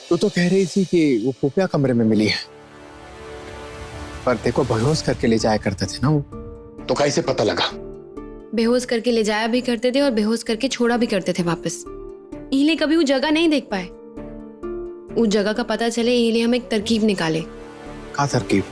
तू तो कह रही थी कि वो खुफिया कमरे में मिली है, पर देखो बेहोश करके ले जाया करते थे ना वो, तो कैसे पता लगा? बेहोश करके ले जाया भी करते थे और बेहोश करके छोड़ा भी करते थे वापस। इसीलिए कभी वो जगह नहीं देख पाए। उस जगह का पता चले इसीलिए हम एक तरकीब निकाले। क्या तरकीब?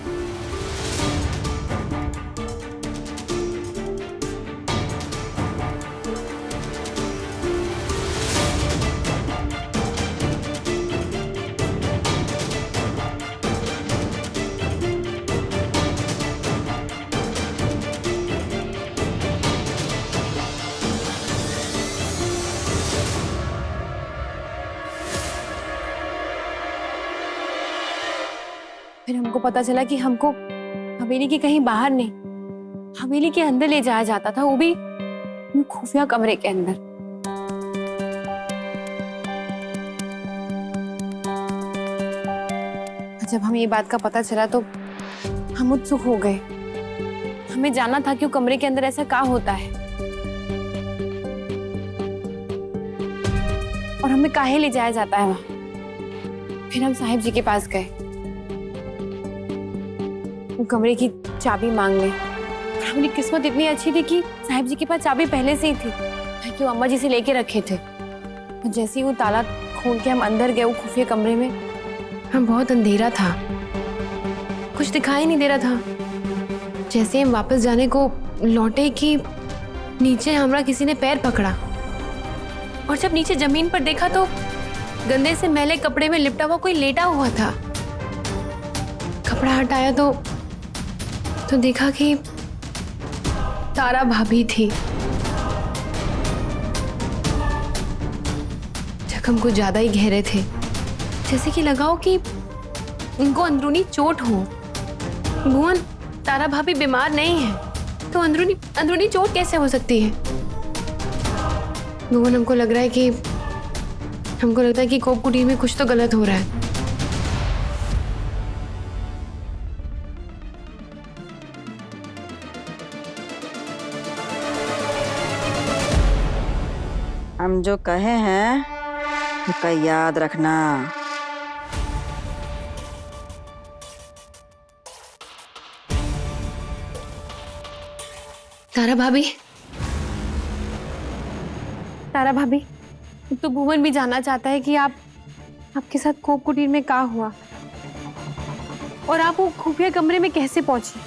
फिर हमको पता चला कि हमको हवेली के कहीं बाहर नहीं, हवेली के अंदर ले जाया जाता था, वो भी खुफिया कमरे के अंदर। जब हमें ये बात का पता चला तो हम उत्सुक हो गए। हमें जानना था कि वो कमरे के अंदर ऐसा क्या होता है और हमें काहे ले जाया जाता है वहां। फिर हम साहिब जी के पास गए, वो कमरे की चाबी मांगने। और हमारी किस्मत इतनी अच्छी थी कि साहिब जी के पास चाबी पहले से ही थी, कि वो अम्मा जी से लेके रखे थे। और जैसे ही वो ताला खोल के हम अंदर गए वो खुफिया कमरे में, हम बहुत अंधेरा था, कुछ दिखाई नहीं दे रहा था। जैसे हम वापस जाने को लौटे कि नीचे हमारा किसी ने पैर पकड़ा, और जब नीचे जमीन पर देखा तो गंदे से मैले कपड़े में लिपटा हुआ कोई लेटा हुआ था। कपड़ा हटाया तो देखा कि तारा भाभी थी। जख्म कुछ ज्यादा ही गहरे थे, जैसे कि लगाओ कि उनको अंदरूनी चोट हो। भुवन, तारा भाभी बीमार नहीं है तो अंदरूनी चोट कैसे हो सकती है? भुवन, हमको लगता है कि कोप कुटीर में कुछ तो गलत हो रहा है। हम जो कहे हैं उसका याद रखना। तारा भाभी, तो भुवन भी जानना चाहता है कि आपके साथ कोप कुटीर में क्या हुआ और आप वो खुफिया कमरे में कैसे पहुंची,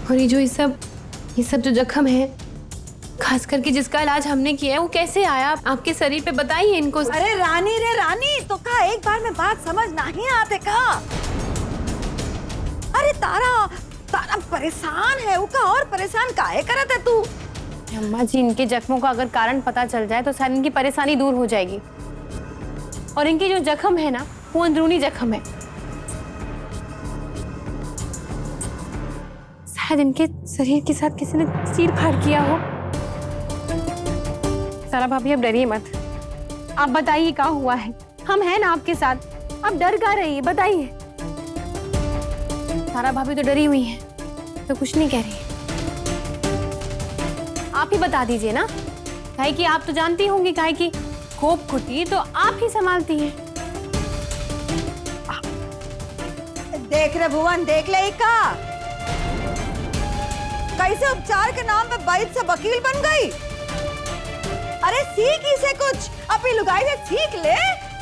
और ये सब जो जख्म है, खास करके जिसका इलाज हमने किया है, वो कैसे आया आपके शरीर पे? बताइए इनको। अरे रानी रे रानी, तो का एक बार में बात समझ नहीं आते का? अरे तारा परेशान है, उका और परेशान काहे करत है तू? अम्मा जी, इनके जख्मों का अगर कारण पता चल जाए तो शायद इनकी परेशानी दूर हो जाएगी। और इनके जो जख्म है ना, वो अंदरूनी जख्म है। शायद इनके शरीर के साथ किसी ने चीर फाड़ किया हो। तारा भाभी, अब डरिए मत, आप बताइए क्या हुआ है। हम हैं ना आपके साथ, आप डर का रहिए, बताइए। तारा भाभी तो डरी हुई है, तो कुछ नहीं कह रही है। आप ही बता दीजिए ना, काहे कि आप तो जानती होंगी, काहे कि कोप कुटीर तो आप ही संभालती हैं। देख रहे भुवन, देख ले का कैसे उपचार के नाम पे बैद से वकील बन गई। अरे सीख इसे कुछ, अपनी लुगाई से सीख ले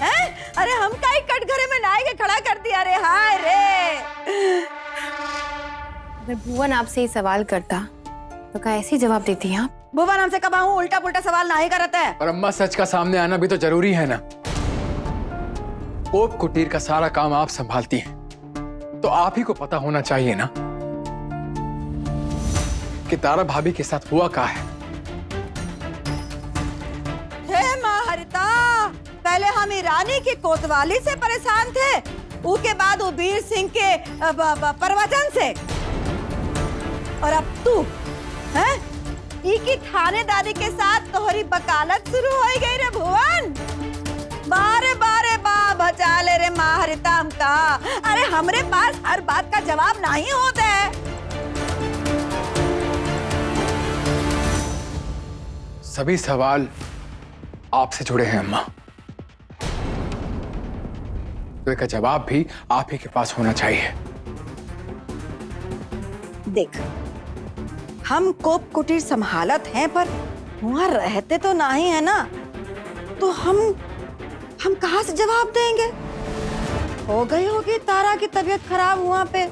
हैं? अरे हम काई कटघरे में नाई के खड़ा कर दिया रे। हाय रे, अगर भुवन आपसे ही सवाल करता तो क्या ऐसे जवाब देती हैं आप? भुवन हमसे कब आऊं उल्टा पुल्टा सवाल नहीं करता है। पर अम्मा, सच का सामने आना भी तो जरूरी है ना। कोप कुटीर का सारा काम आप संभालती हैं, तो आप ही को पता होना चाहिए ना कि तारा भाभी के साथ हुआ क्या है। हे माँ हरिता, पहले हम ईरानी की कोतवाली से परेशान थे, उसके बाद वो वीर सिंह के प्रवचन से, और अब तू हैं? इकी थानेदारी के साथ तोहरी वकालत शुरू हो गई रे भुवन। बारे बारे बा बचा ले रे माँ हरिता हमका। अरे हमरे पास हर बात का जवाब नहीं होता है। सभी सवाल आपसे जुड़े हैं अम्मा। तो इसका जवाब भी आप ही के पास होना चाहिए। देख, हम कोप कुटीर संभालत हैं, पर वहाँ रहते तो नहीं है ना, तो हम कहाँ से जवाब देंगे? हो गई होगी तारा की तबीयत खराब वहाँ पे,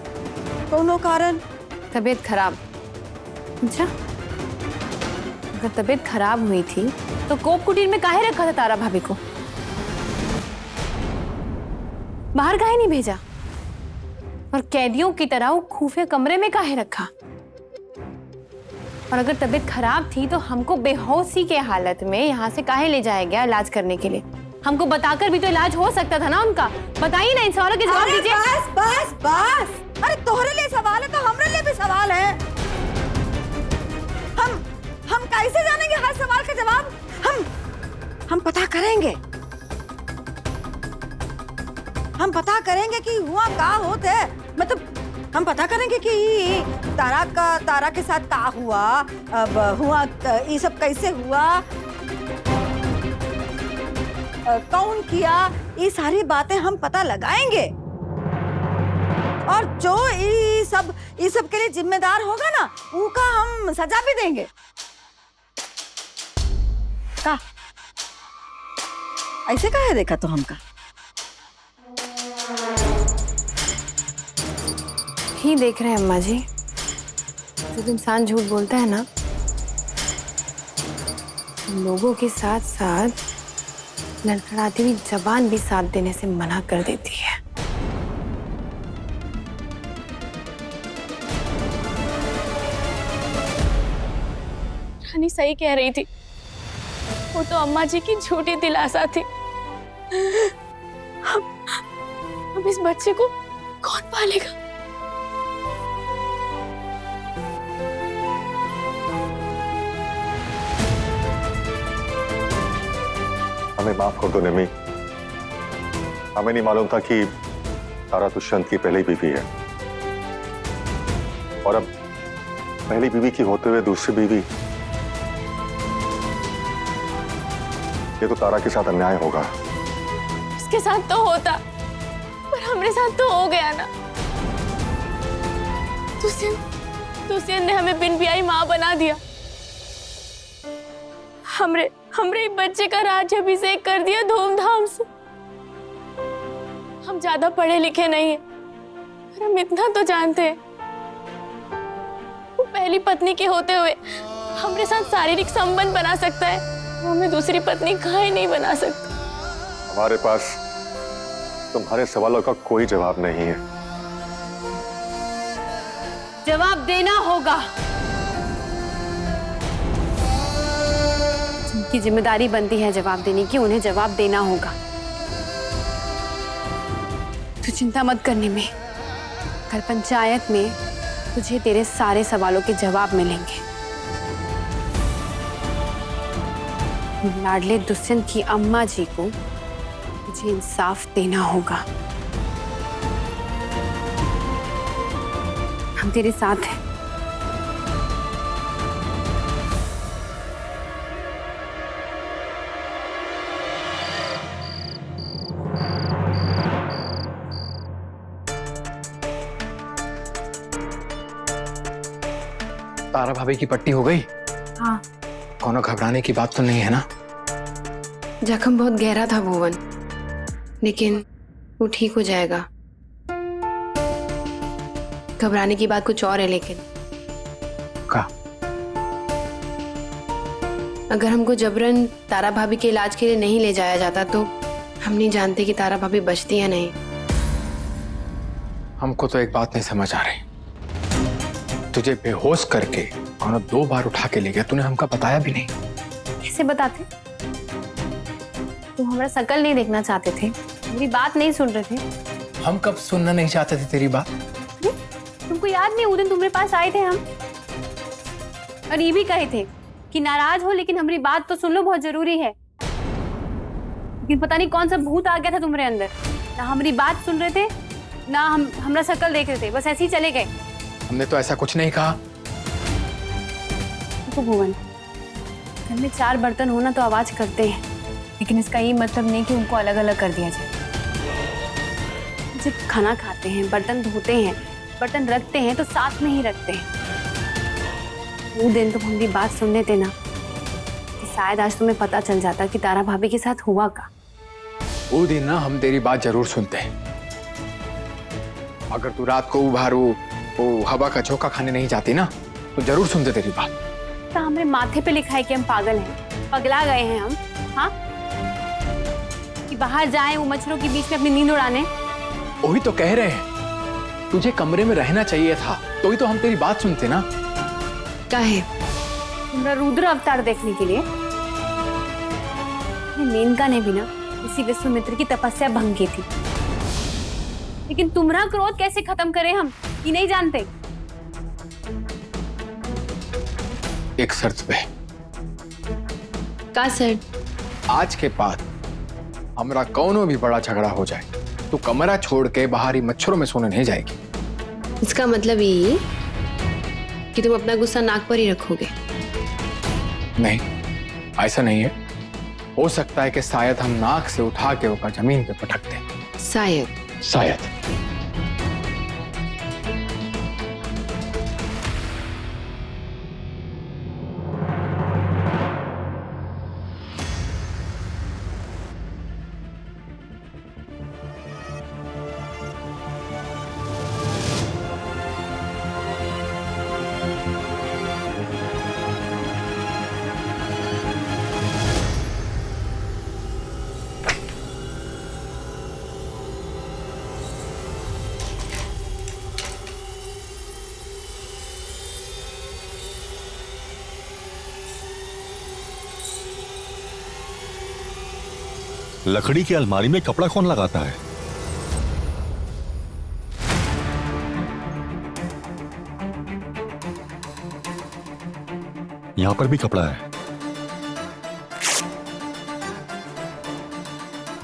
कोनो कारण। तबीयत खराब? अच्छा, अगर तबीयत खराब हुई थी तो कोप कुटीर में काहे रखा था तारा भाभी को? बाहर काहे नहीं भेजा? और कैदियों की तरह वो खुफिया कमरे में काहे रखा? और अगर तबीयत खराब थी तो हमको बेहोशी के हालत में यहाँ से काहे ले जाया गया इलाज करने के लिए? हमको बताकर भी तो इलाज हो सकता था ना उनका। बताइए ना, इन सवालों के जवाब दीजिए। बस बस बस, अरे तोहरे लिए सवाल है तो हमरे लिए भी सवाल है। हम कैसे जानेंगे हर सवाल का जवाब? हम पता करेंगे। हम पता करेंगे कि हुआ का होते है, मतलब हम पता करेंगे कि तारा के साथ का हुआ, अब हुआ ये सब कैसे हुआ, कौन किया, ये सारी बातें हम पता लगाएंगे। और जो ये सब के लिए जिम्मेदार होगा ना, उनका हम सजा भी देंगे। का ऐसे काहे देखा तो हमका? ही देख रहे हैं अम्मा जी, जब इंसान झूठ बोलता है ना, लोगों के साथ साथ लड़खड़ाती हुई जबान भी साथ देने से मना कर देती है। रानी सही कह रही थी, वो तो अम्मा जी की झूठी दिलासा थी। हम इस बच्चे को कौन पालेगा? हमें माफ कर दो निमी, हमें नहीं मालूम था कि तारा दुष्यंत की पहली बीवी है, और अब पहली बीवी की होते हुए दूसरी बीवी, ये तो तारा के साथ अन्याय होगा। उसके साथ तो होता, पर हमारे साथ तो हो गया ना। दुष्यंत ने हमें बिन ब्याही माँ बना दिया। हमरे बच्चे का राज्याभिषेक कर दिया धूमधाम से। हम ज्यादा पढ़े लिखे नहीं हैं, पर हम इतना तो जानते हैं, वो पहली पत्नी के होते हुए हमरे साथ शारीरिक संबंध बना सकता है, वो हमें दूसरी पत्नी काहे नहीं बना सकता? हमारे पास तुम्हारे सवालों का कोई जवाब नहीं है। जवाब देना होगा। जिनकी जिम्मेदारी बनती है जवाब देने की, उन्हें जवाब देना होगा। तू चिंता मत करने में, कल पंचायत में तुझे तेरे सारे सवालों के जवाब मिलेंगे। लाडले दुष्यंत की अम्मा जी को तुझे इंसाफ देना होगा। हम तेरे साथ हैं। तारा भाभी की पट्टी हो गई? हाँ। कोनो घबराने की बात तो नहीं है ना? जख्म बहुत गहरा था भुवन, लेकिन वो ठीक हो जाएगा। घबराने की बात कुछ और है, लेकिन का? अगर हमको जबरन तारा भाभी के इलाज के लिए नहीं ले जाया जाता तो हम नहीं जानते कि तारा भाभी बचती है नहीं। हमको तो एक बात नहीं समझ आ रही, तुझे बेहोश करके कौन 2 बार उठा के ले गया, तूने हमका बताया भी नहीं। कैसे बताते? तुम हमारा शकल नहीं देखना चाहते थे, मेरी बात नहीं सुन रहे थे। हम कब सुनना नहीं चाहते थे तेरी बात? तुमको याद नहीं, उस दिन तुम्हारे पास आए थे हम, और ये भी कहे थे कि नाराज हो लेकिन हमारी बात तो सुन लो, बहुत जरूरी है। लेकिन पता नहीं कौन सा भूत आ गया था तुम्हारे अंदर, ना हमारी बात सुन रहे थे ना हमारा शकल देख रहे थे, बस ऐसे ही चले गए। हमने तो ऐसा कुछ नहीं कहा। तो भुवन, घर में 4 बर्तन होना तो आवाज करते हैं, लेकिन इसका ये मतलब नहीं कि उनको अलग अलग कर दिया जाए। जब खाना खाते हैं, बर्तन धोते हैं, बर्तन रखते हैं तो साथ में ही रखते हैं। वो दिन तुम हमारी बात सुन लेते ना, कि शायद आज तुम्हें पता चल जाता कि तारा भाभी के साथ हुआ का। वो दिन ना हम तेरी बात जरूर सुनते हैं। अगर तू रात को वो हवा का झोंका खाने नहीं जाती ना, तो जरूर सुनते तेरी बात। तो हमारे माथे पे लिखा है कि हम पागल हैं, पगला गए हैं हम, हाँ? कि बाहर जाएं वो मच्छरों के बीच में अपनी नींद उड़ाने। वही तो कह रहे हैं, तुझे कमरे में रहना चाहिए था, तो ही तो हम तेरी बात सुनते ना। काहे? तुम्हारा रुद्र अवतार देखने के लिए? मेनका ने भी ना इसी विश्वामित्र की तपस्या भंग की थी। लेकिन तुम्हारा क्रोध कैसे खत्म करें हम, ये नहीं जानते। एक शर्त पे। का सर? आज के बाद हमारा कौनो भी बड़ा झगड़ा हो जाए तो कमरा छोड़ के बाहरी मच्छरों में सोने नहीं जाएगी। इसका मतलब ये कि तुम अपना गुस्सा नाक पर ही रखोगे? नहीं, ऐसा नहीं है। हो सकता है कि शायद हम नाक से उठा के ऊपर जमीन पे पटक दें। शायद। लकड़ी की अलमारी में कपड़ा कौन लगाता है? यहां पर भी कपड़ा है।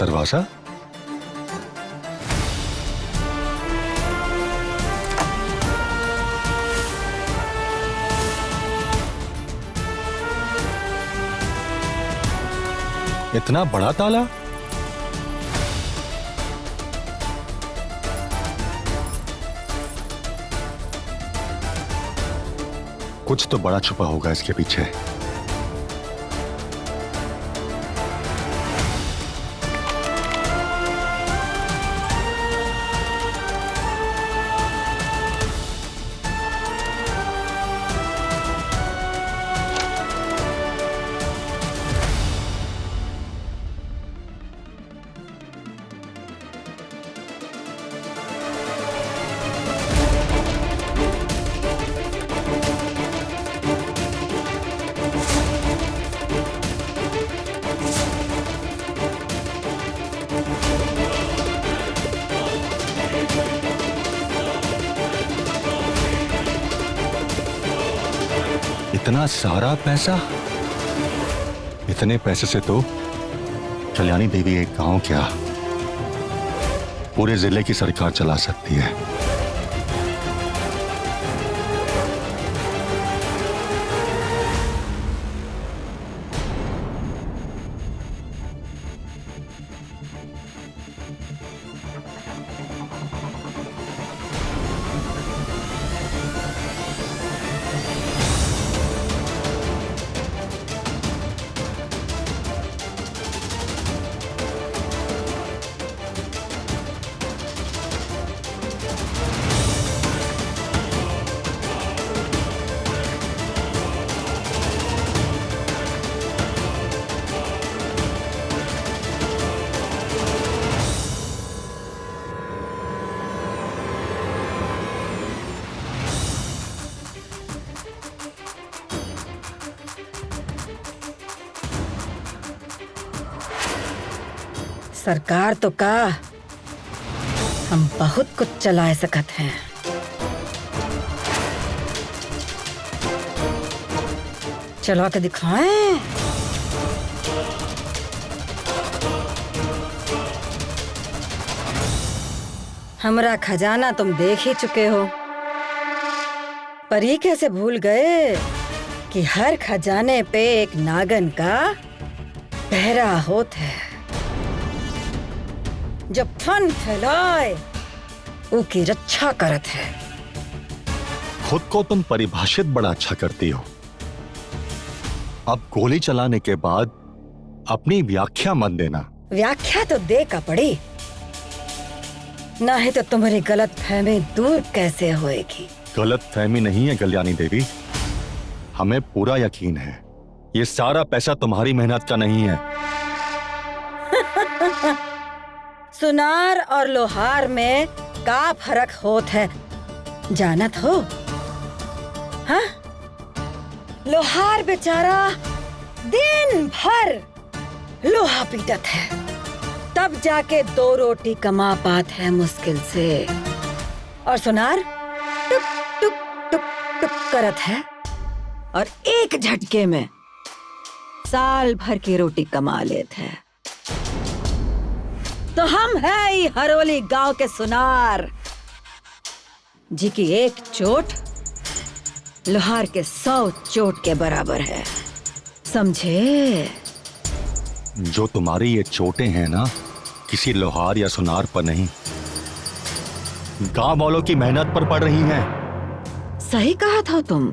दरवाजा? इतना बड़ा ताला? कुछ तो बड़ा छुपा होगा इसके पीछे। इतना सारा पैसा? इतने पैसे से तो कल्याणी देवी एक गांव क्या पूरे जिले की सरकार चला सकती है। सरकार तो का हम बहुत कुछ चला सकत हैं। चला के दिखाएं। हमरा खजाना तुम देख ही चुके हो, पर ये कैसे भूल गए कि हर खजाने पे एक नागन का पहरा होता है। जब फन फैलाए ऊकी रक्षा करत है। खुद को तुम परिभाषित बड़ा अच्छा करती हो। अब गोली चलाने के बाद अपनी व्याख्या मत देना। व्याख्या तो दे का पड़ी, ना है तो तुम्हारी गलत फहमी दूर कैसे होएगी। गलत फहमी नहीं है कल्याणी देवी, हमें पूरा यकीन है ये सारा पैसा तुम्हारी मेहनत का नहीं है। सुनार और लोहार में का फर्क होत है जानत हो? हाँ, लोहार बेचारा दिन भर लोहा पीटत है, तब जाके 2 रोटी कमा पात है मुश्किल से, और सुनार टुक टुक टुक टुक करत है और एक झटके में साल भर की रोटी कमा लेते हैं। तो हम है ये हरोली गांव के सुनार, जी की एक चोट लोहार के 100 चोट के बराबर है, समझे? जो तुम्हारी ये चोटें हैं ना, किसी लोहार या सुनार पर नहीं, गांव वालों की मेहनत पर पड़ रही हैं। सही कहा था तुम,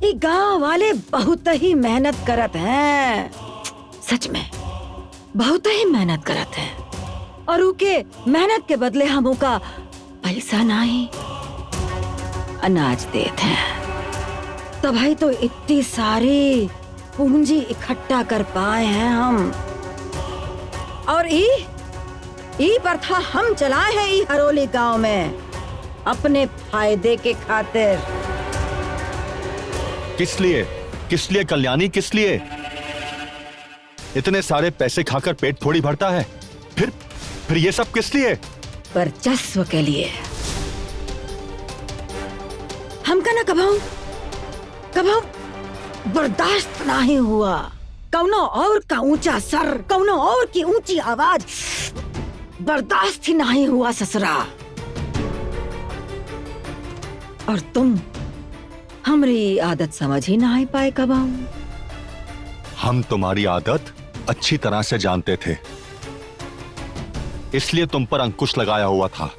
ये गांव वाले बहुत ही मेहनत करत हैं, सच में बहुत ही मेहनत करत हैं, और उनके मेहनत के बदले हम उनका पैसा नहीं अनाज देते हैं। तो भाई तो इतनी सारी पूंजी इकट्ठा कर पाए हैं हम, और ई प्रथा हम चलाए हैं ई हरोली गांव में अपने फायदे के खातिर। किस लिए कल्याणी, किस लिए? इतने सारे पैसे खाकर पेट थोड़ी भरता है, फिर ये सब किस लिए? वर्चस्व के लिए। हमका ना कभाऊ बर्दाश्त नहीं हुआ कौनो और का ऊंचा सर, कौनो और की ऊंची आवाज बर्दाश्त ही नहीं हुआ ससुरा। और तुम हमारी आदत समझ ही नहीं पाए कभाऊ। हम तुम्हारी आदत अच्छी तरह से जानते थे, इसलिए तुम पर अंकुश लगाया हुआ था।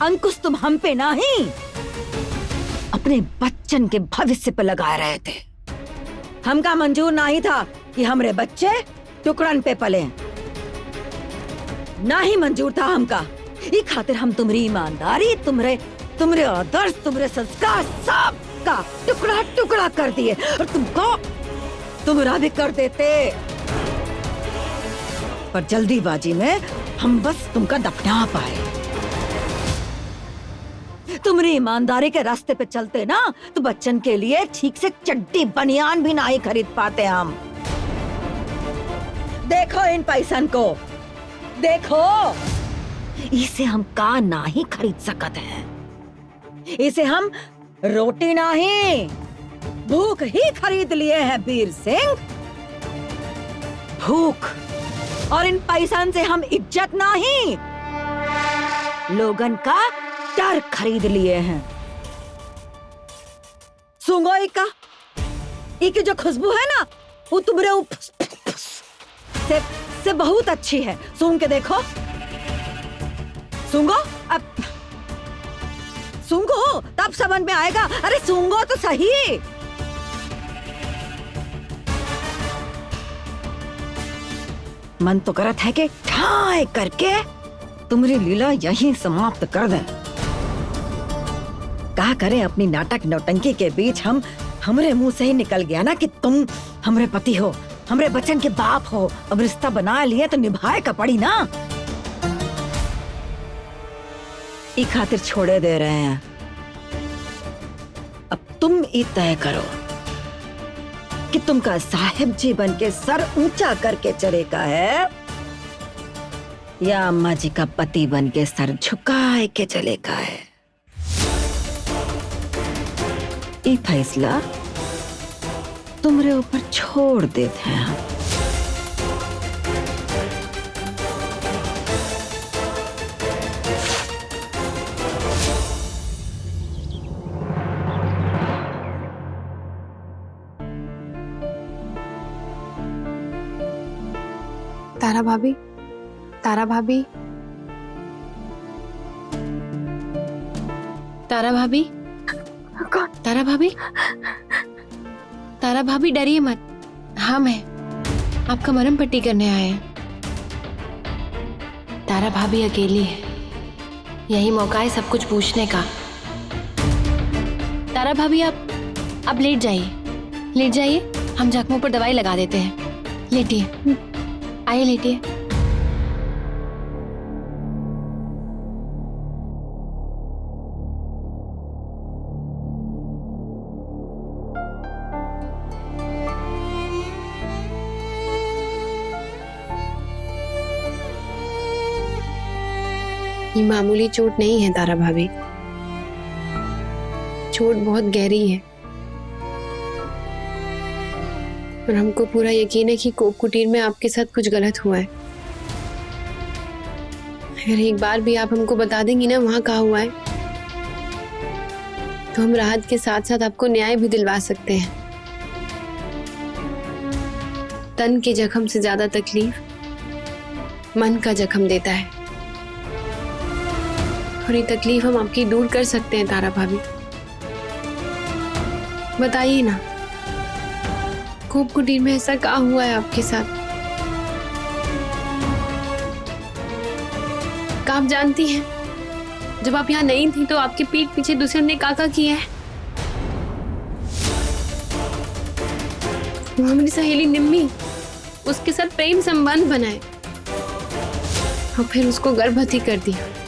अंकुश तुम हम पे नहीं, अपने बच्चन के भविष्य पे लगा रहे थे। हमका मंजूर नहीं था कि हमारे बच्चे टुकड़न पे पले, ना ही मंजूर था हमका। ये खातिर हम तुम्हारी ईमानदारी, तुम्हारे आदर्श, तुम्हारे संस्कार सब का टुकड़ा टुकड़ा कर दिए, और तुमको तुम्हारा भी कर देते, पर जल्दीबाजी में हम बस तुमका दफना पाए। तुम्हारी ईमानदारी के रास्ते पे चलते ना तो बच्चन के लिए ठीक से चड्डी बनियान भी नहीं खरीद पाते हम। देखो इन पैसन को, देखो इसे हम का नहीं खरीद सकते हैं, इसे हम रोटी नहीं भूख ही खरीद लिए हैं वीर सिंह, भूख। और इन पैसन से हम इज्जत नहीं, लोगन का डर खरीद लिए हैं। सूंघो इका, इकी जो खुशबू है ना वो तुम्हारे से बहुत अच्छी है। सूंघ के देखो, सूंघो, अब सूंघो तब समझ में आएगा। अरे सूंघो तो सही। मन तो करत है कि ठाए करके तुम्हारी लीला यहीं समाप्त कर दें। क्या करें, अपनी नाटक नौटंकी के बीच हमरे मुंह से ही निकल गया ना कि तुम हमरे पति हो, हमरे बच्चन के बाप हो। अब रिश्ता बना लिए तो निभाए का पड़ी ना। ई खातिर छोड़े दे रहे हैं। अब तुम ई तय करो कि तुमका साहिब जी बन के सर ऊंचा करके चलेगा है, या अम्मा जी का पति बन के सर झुकाए के चलेगा है। ये फैसला तुम्हारे ऊपर छोड़ देते हैं हम। तारा भाभी, तारा भाभी, तारा भाभी, कौन? तारा भाभी, तारा भाभी डरिए मत, हम हैं, आपका मरहम पट्टी करने आए हैं। तारा भाभी अकेली है, यही मौका है सब कुछ पूछने का। तारा भाभी आप लेट जाइए, हम जख्मों पर दवाई लगा देते हैं। लेटिए, आइए लेटिए। ये मामूली चोट नहीं है तारा भाभी, चोट बहुत गहरी है और हमको पूरा यकीन है कि कोप कुटीर में आपके साथ कुछ गलत हुआ है। अगर एक बार भी आप हमको बता देंगी ना वहां कहाँ हुआ है, तो हम राहत के साथ साथ आपको न्याय भी दिलवा सकते हैं। तन के जख्म से ज्यादा तकलीफ मन का जख्म देता है और ये तकलीफ हम आपकी दूर कर सकते हैं। तारा भाभी बताइए ना, कोप कुटीर में ऐसा क्या हुआ है आपके साथ? क्या आप जानती हैं जब आप यहाँ नहीं थी तो आपके पीठ पीछे दूसरे ने काका किया है? वो हमारी सहेली निम्मी, उसके साथ प्रेम संबंध बनाए और फिर उसको गर्भवती कर दिया।